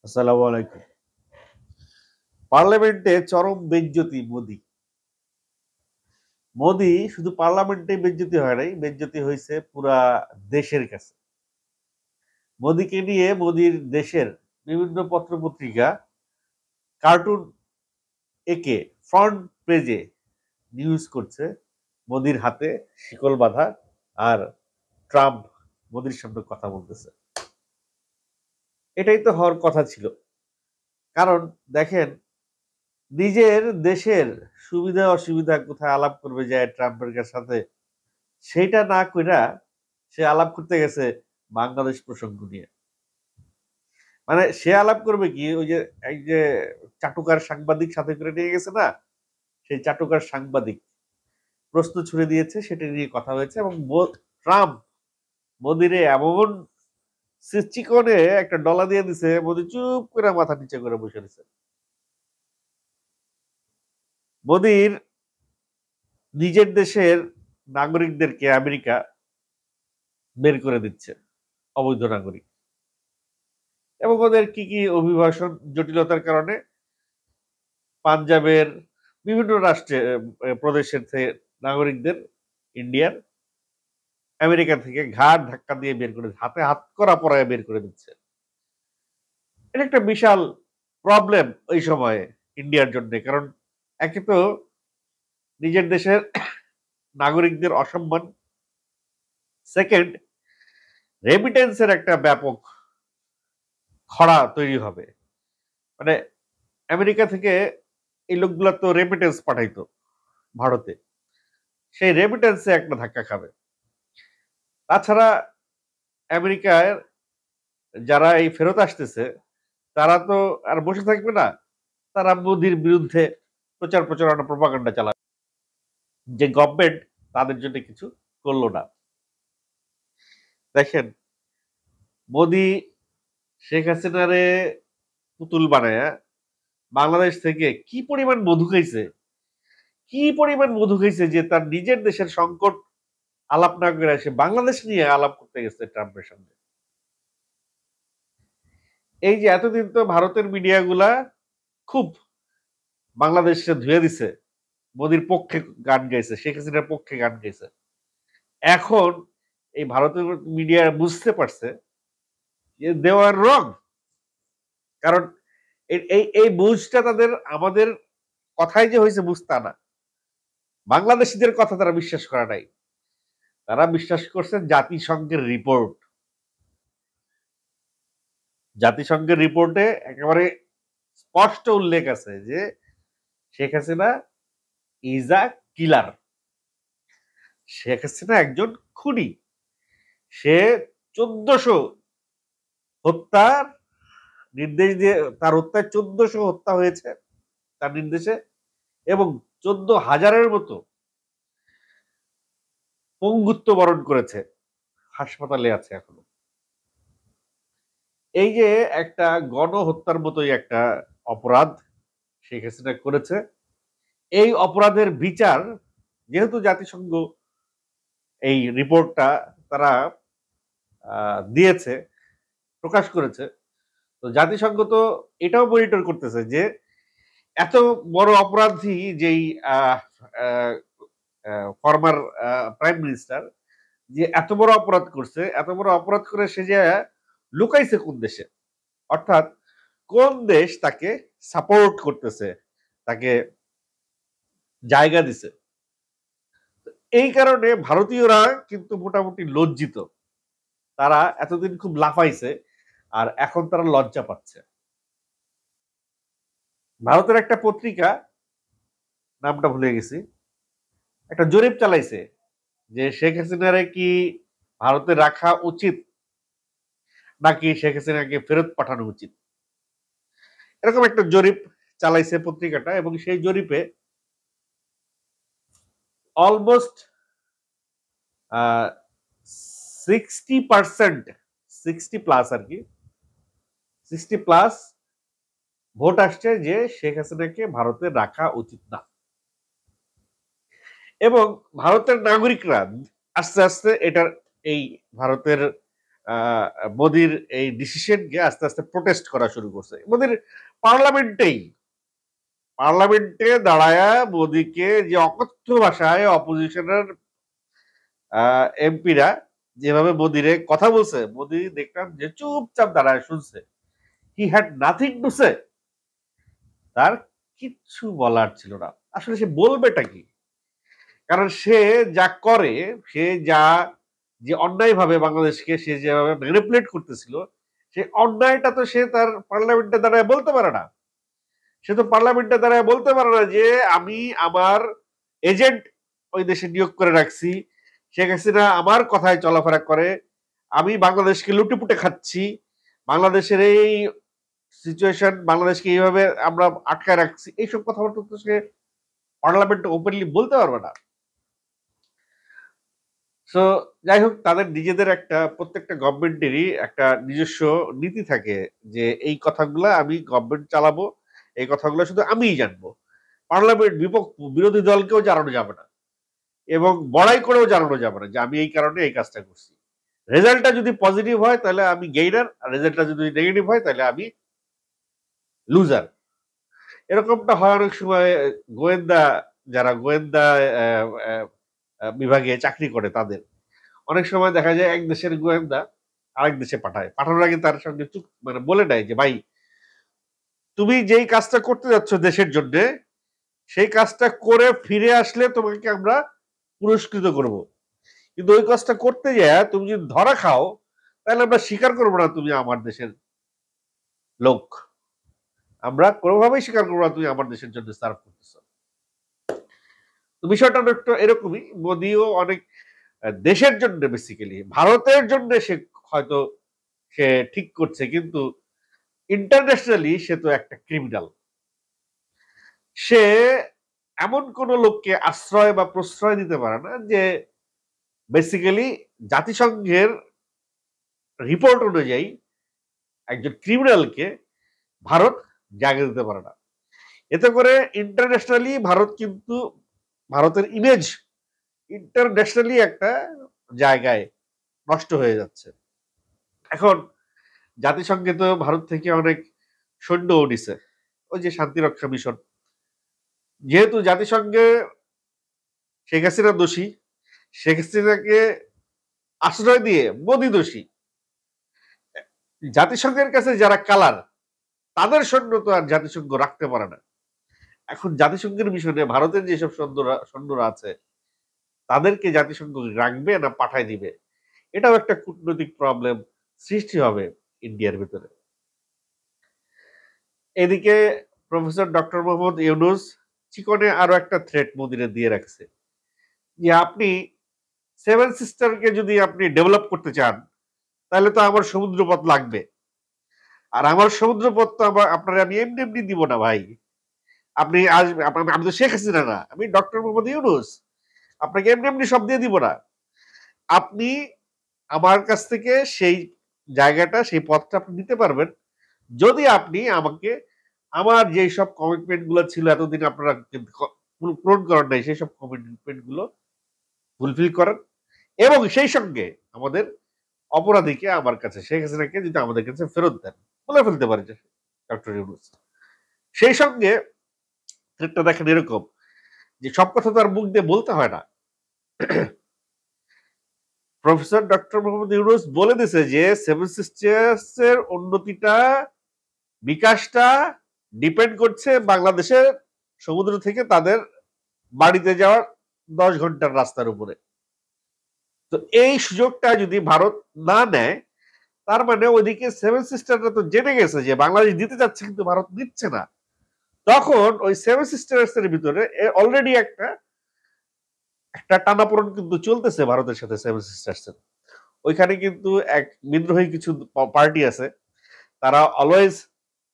আসসালামু আলাইকুম। পার্লামেন্টে চরম বেইজ্জতি মোদি। মোদি শুধু পার্লামেন্টে বেইজ্জতি হয় নাই, বেইজ্জতি হয়েছে পুরা দেশের কাছে। মোদিকে নিয়ে মোদির দেশের বিভিন্ন পত্র-পত্রিকা কার্টুন এঁকে ফ্রন্ট পেজে নিউজ করছে। মোদির হাতে শিকল বাঁধা আর ট্রাম্প মোদির সামনে কথা বলতেছে। এটাই তো হওয়ার কথা ছিল। কারণ দেখেন নিজের দেশের সুবিধা অসুবিধা কোথায় আলাপ করবে যায় ট্রাম্পের সাথে সেইটা না কইরা সে আলাপ করতে গেছে বাংলাদেশ প্রসঙ্গ নিয়ে। মানে সে আলাপ করবে কি ওই যে এই যে চাটুকার সাংবাদিক সাথে করে নিয়ে গেছে না, সেই চাটুকার সাংবাদিক প্রশ্ন ছুড়ে দিয়েছে, সেটা নিয়ে কথা হয়েছে এবং ট্রাম্প মোদিরে এমন চিকনে একটা ডলা দিয়ে দিছে, মোদি চুপ করে মাথা নিচে করে বসে রয়েছে। মোদির নিজের দেশের নাগরিকদেরকে আমেরিকা বের করে দিচ্ছে, অবৈধ নাগরিক, এবং ওদের কি কি অভিবাসন জটিলতার কারণে পাঞ্জাবের বিভিন্ন রাষ্ট্রে প্রদেশের নাগরিকদের ইন্ডিয়ার আমেরিকা থেকে ঘাড় ধাক্কা দিয়ে বের করে হাতে হাত করা পরায় বের করে দিচ্ছে। এটা একটা বিশাল প্রবলেম ওই সময়ে ইন্ডিয়ার জন্য। কারণ একে তো নিজের দেশের নাগরিকদের অসম্মান, সেকেন্ড রেমিটেন্সের একটা ব্যাপক খরা তৈরি হবে। মানে আমেরিকা থেকে এই লোকগুলা তো রেমিটেন্স পাঠাইতো ভারতে, সেই রেমিটেন্সে একটা ধাক্কা খাবে। তাছাড়া আমেরিকায় যারা এই ফেরত আসতেছে তারা তো আর বসে থাকবে না, তারা মোদির বিরুদ্ধে প্রচার প্রচারণা প্রপাগান্ডা চালাবে যে গভর্নমেন্ট তাদের জন্য কিছু করলো না। দেখেন মোদি শেখ হাসিনারে পুতুল বানায় বাংলাদেশ থেকে কি পরিমাণ মধু খাইছে, কি পরিমাণ মধু খাইছে যে তার নিজের দেশের সংকট আলাপ না করে সে বাংলাদেশ নিয়ে আলাপ করতে গেছে ট্রাম্পের সঙ্গে। এই যে এতদিন তো ভারতের মিডিয়াগুলা খুব বাংলাদেশে ধুয়ে দিছে, মোদির পক্ষে গান গাইছে, শেখ হাসিনার পক্ষে গান গাইছে। এখন এই ভারতের মিডিয়া বুঝতে পারছে যে দেওয়ার রং। কারণ এই বুঝটা তাদের আমাদের কথাই যে হয়েছে বুঝতা না, বাংলাদেশিদের কথা তারা বিশ্বাস করা নাই, তারা বিশ্বাস করছেন জাতিসংঘের রিপোর্ট। জাতিসংঘের রিপোর্টে একেবারে স্পষ্ট উল্লেখ আছে যে শেখ হাসিনা ইজ আ কিলার, শেখ হাসিনা একজন খুনি। সে ১৪০০ হত্যার নির্দেশ দিয়ে, তার হত্যায় ১৪০০ হত্যা হয়েছে তার নির্দেশে, এবং ১৪,০০০-এর মতো পঙ্গুত্ব বরণ করেছে, হাসপাতালে আছে এখনো। এই যে একটা গণহত্যার মতোই একটা অপরাধ শেখ হাসিনা করেছে, এই অপরাধের বিচার যেহেতু জাতিসংঘ এই রিপোর্টটা তারা দিয়েছে, প্রকাশ করেছে, তো জাতিসংঘ তো এটাও মনিটর করতেছে যে এত বড় অপরাধী যেই ফরমার প্রাইম মিনিস্টার যে এত বড় অপরাধ করছে, এত বড় অপরাধ করে সে যে লুকাইছে কোন দেশে, অর্থাৎ কোন দেশ তাকে সাপোর্ট করতেছে, তাকে জায়গা দিছে। এই কারণে ভারতীয়রা কিন্তু মোটামুটি লজ্জিত, তারা এতদিন খুব লাফাইছে আর এখন তারা লজ্জা পাচ্ছে। ভারতের একটা পত্রিকা, নামটা ভুলে গেছি, একটা জরিপ চালাইছে যে শেখ হাসিনারে কি ভারতে রাখা উচিত নাকি শেখ হাসিনাকে ফেরত পাঠানো উচিত, এরকম একটা জরিপ চালাইছে পত্রিকাটা। এবং সেই জরিপে অলমোস্ট 60%, 60+ আর কি, 60+ ভোট আসছে যে শেখ হাসিনাকে ভারতে রাখা উচিত না। এবং ভারতের নাগরিকরা আস্তে আস্তে এটার এই ভারতের মোদির এই ডিসিশনকে আস্তে আস্তে প্রোটেস্ট করা শুরু করছে। মোদির পার্লামেন্টেই পার্লামেন্টে দাঁড়ায়া মোদিকে যে অকথ্য ভাষায় অপোজিশনের এমপিরা যেভাবে মোদিরে কথা বলছে, মোদি দেখলাম যে চুপচাপ দাঁড়ায় শুনছে। He had nothing to say. তার কিচ্ছু বলার ছিল না। আসলে সে বলবেটা কি? কারণ সে যা করে, সে যা যে অন্যায়ভাবে বাংলাদেশকে সে যেভাবে ম্যানিপুলেট করতেছিল, সেই অন্যায়টা তো সে তার পার্লামেন্টে দাঁড়ায় বলতে পারে না। সে তো পার্লামেন্টে দাঁড়ায় বলতে পারে না যে আমি আমার এজেন্ট ওই দেশে নিয়োগ করে রাখছি, শেখ হাসিনা আমার কথায় চলাফেরা করে, আমি বাংলাদেশকে লুটেপুটে খাচ্ছি, বাংলাদেশের এই সিচুয়েশন, বাংলাদেশকে এইভাবে আমরা আটকায় রাখছি, এইসব কথাবার্তা তো সে পার্লামেন্টে ওপেনলি বলতে পারবে না। সো যাই হোক, তাদের নিজেদের একটা প্রত্যেকটা গভর্নমেন্টেরই একটা নিজস্ব নীতি থাকে যে এই কথাগুলো আমি গভর্নমেন্ট চালাবো, এই কথাগুলো শুধু আমিই জানবো, পার্লামেন্ট বিরোধী দলকেও জানানো যাবে না এবং বড়াই করেও জানানো যাবে না যে আমি এই কারণে এই কাজটা করছি। রেজাল্টটা যদি পজিটিভ হয় তাহলে আমি গেইনার, আর রেজাল্টটা যদি নেগেটিভ হয় তাহলে আমি লুজার। এরকমটা হয় অনেক সময় গোয়েন্দা, যারা গোয়েন্দা বিভাগে চাকরি করে তাদের অনেক সময় দেখা যায় এক দেশের গোয়েন্দা আরেক দেশে পাঠায়, পাঠানোর আগে তার সঙ্গে মানে বলে নেয় যে ভাই তুমি যেই কাজটা করতে যাচ্ছ দেশের জন্য, সেই কাজটা করে ফিরে আসলে তোমাকে আমরা পুরস্কৃত করব। কিন্তু ওই কাজটা করতে যায় তুমি যদি ধরা খাও তাহলে আমরা স্বীকার করবো না তুমি আমার দেশের লোক, আমরা কোনোভাবেই স্বীকার করবো না তুমি আমার দেশের জন্য সার্ভ করতেছো। তো বিষয়টা অনেকটা এরকমই। মোদিও অনেক দেশের জন্য, বেসিক্যালি ভারতের জন্য সে হয়তো সে ঠিক করছে, কিন্তু ইন্টারন্যাশনালি সে তো একটা ক্রিমিনাল। সে এমন কোন লোককে আশ্রয় বা প্রশ্রয় দিতে পারে না যে বেসিক্যালি জাতিসংঘের রিপোর্ট অনুযায়ী একজন ক্রিমিনালকে ভারত জায়গা দিতে পারে না। এতে করে ইন্টারন্যাশনালি ভারত কিন্তু, ভারতের ইমেজ ইন্টারন্যাশনালি একটা জায়গায় নষ্ট হয়ে যাচ্ছে। এখন জাতিসংঘে তো ভারত থেকে অনেক সৈন্যও নিছে, ওই যে শান্তিরক্ষা মিশন। যেহেতু জাতিসংঘে শেখ হাসিনা দোষী, শেখ হাসিনাকে আশ্রয় দিয়ে মোদি দোষী, জাতিসংঘের কাছে যারা কালার, তাদের সৈন্য তো আর জাতিসংঘ রাখতে পারে না। এখন জাতিসংঘের মিশনে ভারতের যেসব সৈন্যরা আছে তাদেরকে জাতিসংঘ রাখবে না পাঠায় দিবে, এটাও একটা কূটনৈতিক প্রবলেম সৃষ্টি হবে ইন্ডিয়ার ভিতরে। এদিকে প্রফেসর ডক্টর মোহাম্মদ ইউনুস চিকনে আরো একটা থ্রেট মোদিরে দিয়ে রাখছে যে আপনি সেভেন সিস্টারকে যদি আপনি ডেভেলপ করতে চান তাহলে তো আমার সমুদ্রপথ লাগবে, আর আমার সমুদ্রপথ তো আপনার আমি এমনি এমনি দিব না ভাই। আপনি আজ আমি তো শেখ হাসিনা না, আমি ডক্টর মোহাম্মদ ইউনুস, আপনাকে এমনি এমনি সব দিয়ে দিব না। আপনি আমার কাছ থেকে সেই জায়গাটা, সেই পথটা আপনি নিতে পারবেন যদি আপনি আমাকে আমার যেই সব কমিটমেন্ট গুলো ছিল এতদিন আপনারা পূরণ করেন নাই, সেই সব কমিটমেন্ট গুলো ফুলফিল করেন, এবং সেই সঙ্গে আমাদের অপরাধীকে আমার কাছে, শেখ হাসিনাকে যদি আমাদের কাছে ফেরত দেন, বলে ফেলতে পারে ডক্টর ইউনুস। সেই সঙ্গে থ্রেটটা দেখেন এরকম যে সব কথা তো আর মুখ দিয়ে বলতে হয় না। প্রফেসর ডক্টর মোহাম্মদ ইউনুস বলে দিছে যে সেভেন সিস্টার্স এর উন্নতিটা, বিকাশটা ডিপেন্ড করছে বাংলাদেশের সমুদ্র থেকে তাদের বাড়িতে যাওয়ার 10 ঘন্টার রাস্তার উপরে। তো এই সুযোগটা যদি ভারত না নেয়, তার মানে ওইদিকে সেভেন সিস্টাররা তো জেনে গেছে যে বাংলাদেশ দিতে যাচ্ছে কিন্তু ভারত নিচ্ছে না। তখন ওই সেভেন সিস্টার্স এর ভিতরে অলরেডি একটা একটা টানাপোড়েন কিন্তু চলতেছে ভারতের সাথে সেভেন সিস্টার্স এর। ওইখানে কিন্তু এক বিদ্রোহী কিছু পার্টি আছে, তারা অলওয়েজ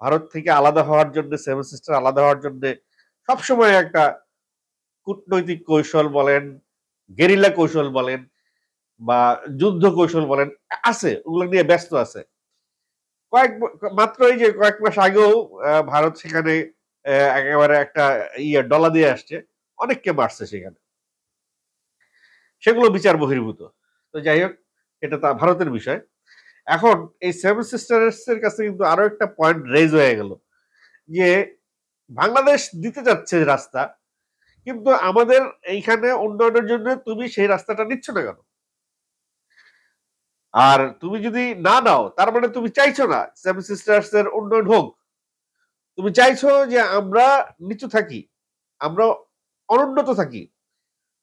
ভারত থেকে আলাদা হওয়ার জন্য, সেভেন সিস্টার আলাদা হওয়ার জন্য সবসময় একটা কূটনৈতিক কৌশল বলেন, গেরিলা কৌশল বলেন বা যুদ্ধ কৌশল বলেন, আছে, ওগুলো নিয়ে ব্যস্ত আছে। মাত্র এই যে কয়েক মাস আগেও ভারত সেখানে একেবারে একটা ডলা দিয়ে আসছে, অনেককে মারছে সেখানে, সেগুলো বিচার বহির্ভূত। তো যাই হোক, এটা তা ভারতের বিষয়। এখন এই সেভেন সিস্টার্স এর কাছে কিন্তু আরো একটা পয়েন্ট রেজ হয়ে গেল যে বাংলাদেশ দিতে যাচ্ছে রাস্তা, কিন্তু আমাদের এইখানে উন্নয়নের জন্য তুমি সেই রাস্তাটা নিচ্ছ না কেন? আর তুমি যদি না নাও তার মানে তুমি চাইছো না সেভেন সিস্টার্স এর উন্নয়ন হোক, তুমি চাইছো যে আমরা নিচু থাকি, আমরা অনুন্নত থাকি।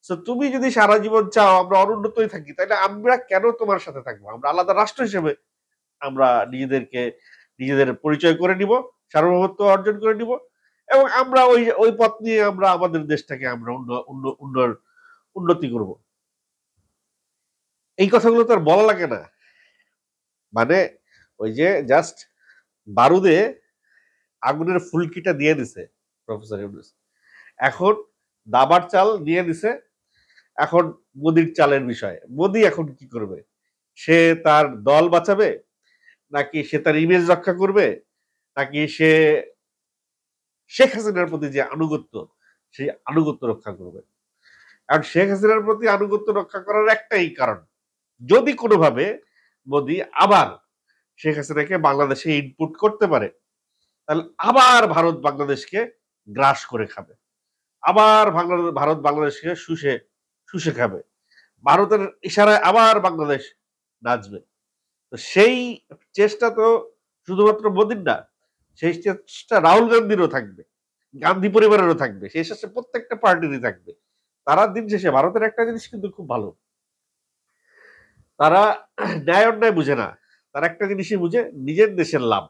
তো তুমি যদি সারা জীবন চাও আমরা অনুন্নতই থাকি, তাহলে আমরা কেন তোমার সাথে থাকবো? আমরা আলাদা রাষ্ট্র হিসেবে আমরা নিজেদের পরিচয় করে নিব, সার্বভৌমত্ব অর্জন করে নিব, এবং আমরা ওই ওই পথ নিয়ে আমরা আমাদের দেশটাকে আমরা উন্নতি করব। এই কথাগুলো তো আর বলা লাগে না। মানে ওই যে জাস্ট বারুদে আগুনের ফুলকিটা দিয়ে দিছে প্রফেসর ইউনূস, এখন দাবার চাল দিয়ে দিছে। এখন মোদির চালের বিষয়, মোদি এখন কি করবে? সে তার দল বাঁচাবে, নাকি সে তার ইমেজ রক্ষা করবে, নাকি সে শেখ হাসিনার প্রতি যে আনুগত্য সেই আনুগত্য রক্ষা করবে? কারণ শেখ হাসিনার প্রতি আনুগত্য রক্ষা করার একটাই কারণ, যদি কোনোভাবে মোদি আবার শেখ হাসিনাকে বাংলাদেশে ইনপুট করতে পারে, তাহলে আবার ভারত বাংলাদেশকে গ্রাস করে খাবে, আবার ভারত বাংলাদেশকে শুষে শুষে খাবে, ভারতের ইশারায় আবার বাংলাদেশ নাচবে। তো সেই চেষ্টা তো শুধুমাত্র মোদির না, সেই চেষ্টা রাহুল গান্ধীরও থাকবে, গান্ধী পরিবারেরও থাকবে, সেই শেষে প্রত্যেকটা পার্টিরই থাকবে। তারা দিন শেষে ভারতের একটা জিনিস কিন্তু খুব ভালো, তারা ন্যায় অন্যায় বুঝে না, তারা একটা জিনিসই বুঝে, নিজের দেশের লাভ।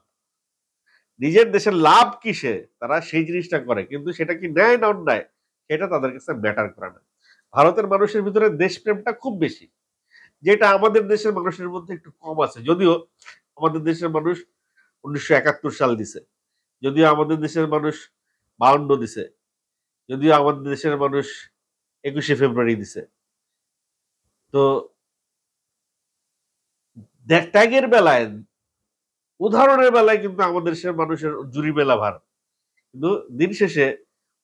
নিজের দেশের লাভ কিসে তারা সেই জিনিসটা করে, কিন্তু সেটা কি ন্যায় না অন্যায় সেটা তাদের কাছে ম্যাটার করে না। ভারতের মানুষের ভিতরে দেশপ্রেমটা খুব বেশি, যেটা আমাদের দেশের মানুষের মধ্যে একটু কম আছে। যদিও আমাদের দেশের মানুষ 1971 সাল দিছে, যদিও আমাদের দেশের মানুষ 52 দিছে, যদিও আমাদের দেশের মানুষ 21শে ফেব্রুয়ারি দিছে। তো ত্যাগের বেলায়, উদাহরণের বেলায় কিন্তু আমাদের দেশের মানুষের জুরি মেলা ভার। কিন্তু দিন শেষে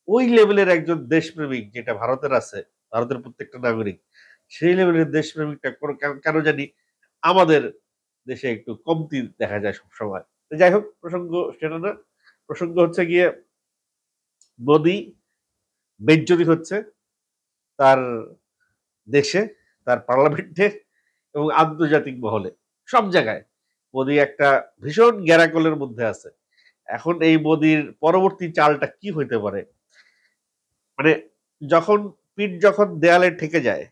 ওই লেভেলের একজন দেশপ্রেমিক যেটা ভারতের আছে, ভারতের প্রত্যেকটা নাগরিক, সেই লেভেলের দেশপ্রেমিকটা কেন জানি আমাদের দেশে একটু কমতি দেখা যায় সবসময়। যাই হোক, প্রসঙ্গ সেটা না। প্রসঙ্গ হচ্ছে গিয়ে মোদি বেজ্জতি হচ্ছে তার দেশে, তার পার্লামেন্টে এবং আন্তর্জাতিক মহলে, সব জায়গায় মোদি একটা ভীষণ গ্যারাকলের মধ্যে আছে। এখন এই মোদির পরবর্তী চালটা কি হইতে পারে? মানে যখন পিঠ যখন দেয়ালে ঠেকে যায়,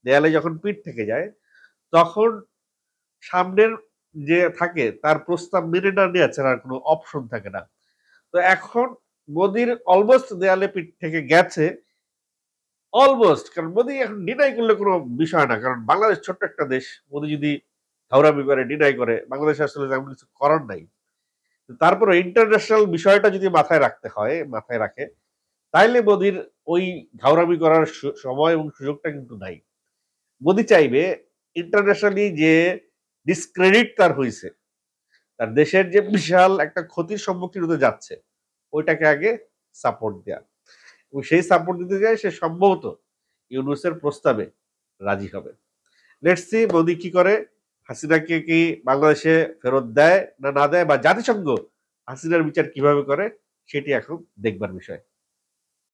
দেয়ালে যখন পিঠ ঠেকে যায়, তখন সামনের যে থাকে তার প্রস্তাব মেনে না নেওয়া ছাড়া আর কোনো অপশন থাকে না। তো এখন মোদির অলমোস্ট দেয়ালে পিঠ থেকে গেছে, অলমোস্ট। কারণ মোদি এখন ডিনাই করলে কোনো বিষয় না, কারণ বাংলাদেশ ছোট্ট একটা দেশ। মোদি যদি ধাউরামি করে, ডিনাই করে, বাংলাদেশ আসলে তেমন কিছু করার নাই। তারপরে ইন্টারন্যাশনাল বিষয়টা যদি মাথায় রাখে, তাইলে মোদির ওই ঘাউরামি করার সময় এবং সুযোগটা কিন্তু নাই। মোদি চাইবে ইন্টারন্যাশনালি যে ডিসক্রেডিট তার হয়েছে, তার দেশের যে বিশাল একটা ক্ষতির সম্মুখীন হতে যাচ্ছে, ওইটাকে আগে সাপোর্ট দেয়া, এবং সেই সাপোর্ট দিতে যায় সে সম্ভবত ইউনূসের প্রস্তাবে রাজি হবে। লেটস সি মোদি কি করে, হাসিনাকে কি বাংলাদেশে ফেরত দেয় না না দেয়, বা জাতিসংঘ হাসিনার বিচার কিভাবে করে, সেটি এখন দেখবার বিষয়।